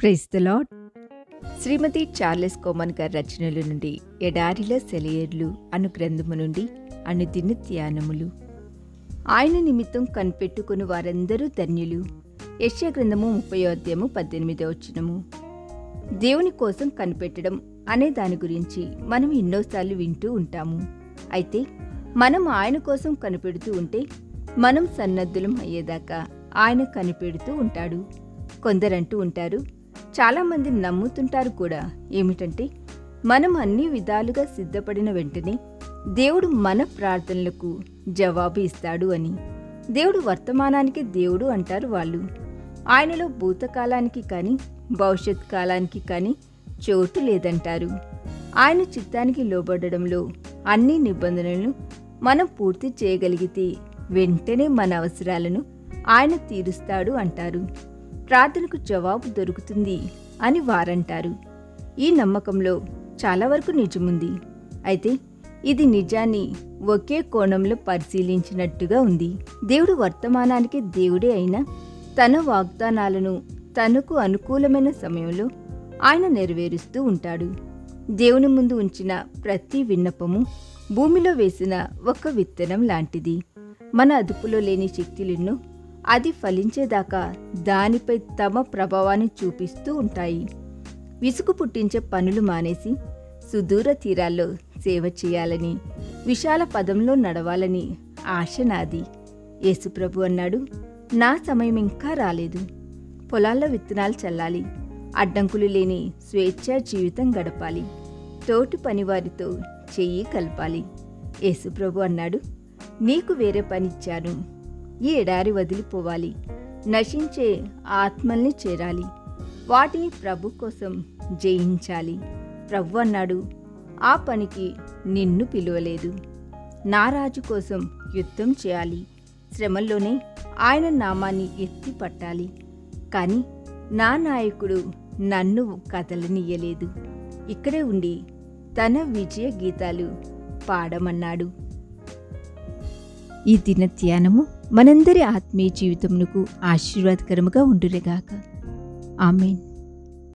Praise the lord. Shrimati Charles Cowman గారి రచనల నుండి ఎడారిలో సెలయేర్లు అను గ్రంథము నుండి అనుదిన ధ్యానములు. ఆయన నిమిత్తం కనిపెట్టుకుని వారందరూ ధన్యులు. యెషయా గ్రంథము 30:18. దేవుని కోసం కనిపెట్టడం అనే దాని గురించి మనం ఎన్నోసార్లు వింటూ ఉంటాము. అయితే మనం ఆయన కోసం కనిపెడుతూ ఉంటే మనం సన్నద్ధులం అయ్యేదాకా ఆయన కనిపెడుతూ ఉంటాడు. కొందరంటూ ఉంటారు, చాలామంది నమ్ముతుంటారు కూడా, ఏమిటంటే మనం అన్ని విధాలుగా సిద్ధపడిన వెంటనే దేవుడు మన ప్రార్థనలకు జవాబు ఇస్తాడు అని. దేవుడు వర్తమానానికి దేవుడు అంటారు వాళ్ళు. ఆయనలో భూతకాలానికి కానీ భవిష్యత్ కాలానికి కానీ చోటు లేదంటారు. ఆయన చిత్తానికి లోబడడంలో అన్ని నిబంధనలను మనం పూర్తి చేయగలిగితే వెంటనే మన అవసరాలను ఆయన తీరుస్తాడు అంటారు. ప్రార్థనకు జవాబు దొరుకుతుంది అని వారంటారు. ఈ నమ్మకంలో చాలా వరకు నిజముంది. అయితే ఇది నిజాన్ని ఒకే కోణంలో పరిశీలించినట్టుగా ఉంది. దేవుడు వర్తమానానికి దేవుడే అయినా తన వాగ్దానాలను తనకు అనుకూలమైన సమయంలో ఆయన నెరవేరుస్తూ ఉంటాడు. దేవుని ముందు ఉంచిన ప్రతి విన్నపము భూమిలో వేసిన ఒక విత్తనం లాంటిది. మన అదుపులో లేని శక్తులెన్నో అది ఫలించేదాకా దానిపై తమ ప్రభావాన్ని చూపిస్తూ ఉంటాయి. విసుగు పుట్టించే పనులు మానేసి సుదూర తీరాల్లో సేవ చేయాలని, విశాల పదంలో నడవాలని ఆశ నాది. యేసుప్రభు అన్నాడు, నా సమయం ఇంకా రాలేదు. పొలాల్లో విత్తనాలు చల్లాలి, అడ్డంకులు లేని స్వేచ్ఛా జీవితం గడపాలి, తోటి పనివారితో చెయ్యి కలపాలి. యేసుప్రభు అన్నాడు, నీకు వేరే పనిచ్చాను. ఈ ఎడారి వదిలిపోవాలి, నశించే ఆత్మల్ని చేరాలి, వాటిని ప్రభు కోసం జయించాలి. ప్రభు అన్నాడు, ఆ పనికి నిన్ను పిలువలేదు. నా రాజు కోసం యుద్ధం చేయాలి, శ్రమల్లోనే ఆయన నామాన్ని ఎత్తి పట్టాలి. కానీ నా నాయకుడు నన్ను కదలనీయలేదు, ఇక్కడే ఉండి తన విజయ గీతాలు పాడమన్నాడు. ఈ దిన ధ్యానము మనందరి ఆత్మీయ జీవితమునకు ఆశీర్వాదకరముగా ఉండునుగాక. ఆమేన్.